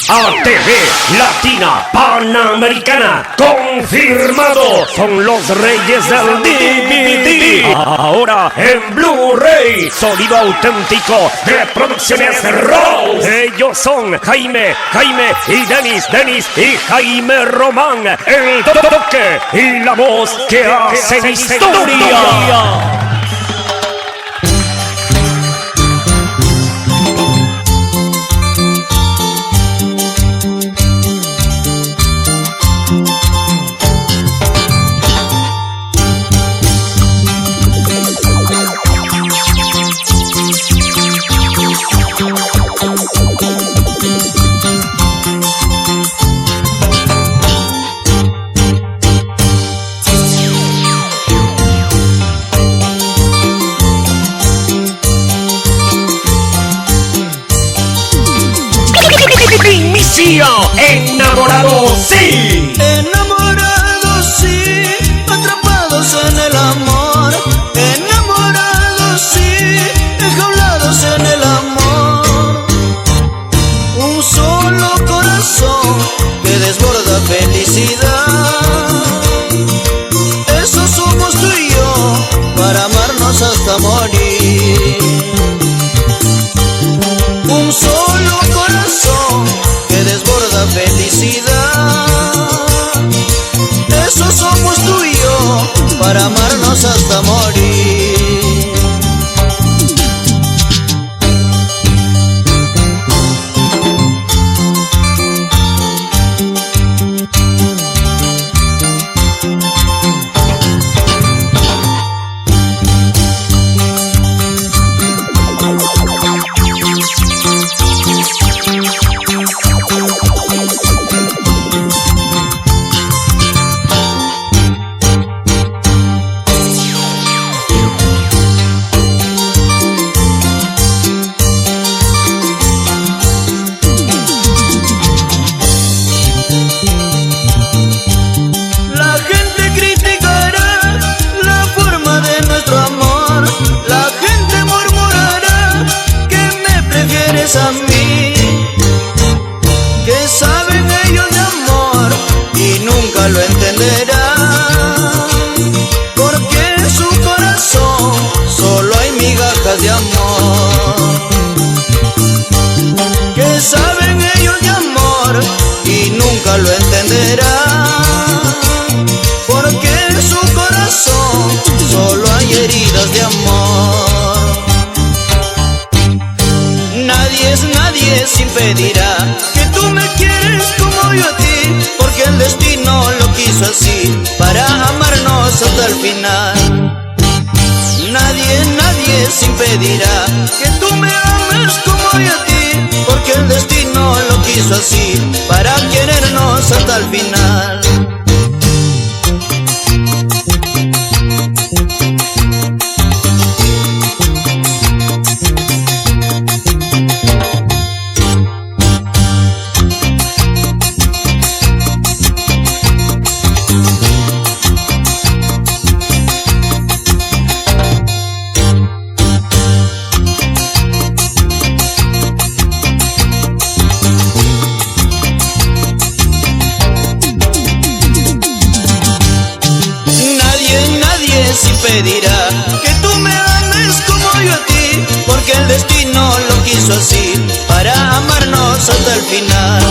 ATV Latina Panamericana, confirmado, son los reyes del DVD. Ahora en Blu-ray, sonido auténtico de Producciones Rose. Ellos son Jaime y Denis y Jaime Román, el toque y la voz que hacen historia. Enamorados, sí. Enamorados, sí. Atrapados en el amor. Enamorados, sí. Enjaulados en el amor. Un solo corazón que desborda felicidad. Eso somos tú y yo, para amarnos hasta morir. Un solo corazón que desborda felicidad. Eso somos tú y yo, para amarnos hasta morir. A mí, que saben ellos de amor y nunca lo entenderán, porque en su corazón solo hay migajas de amor. Que saben ellos de amor y nunca lo entenderán, porque en su corazón solo hay heridas de amor. Nadie se impedirá que tú me quieres como yo a ti, porque el destino lo quiso así, para amarnos hasta el final. Nadie se impedirá que tú me ames como yo a ti, porque el destino lo quiso así, para querernos hasta el final. Se impedirá que tú me ames como yo a ti, porque el destino lo quiso así, para amarnos hasta el final.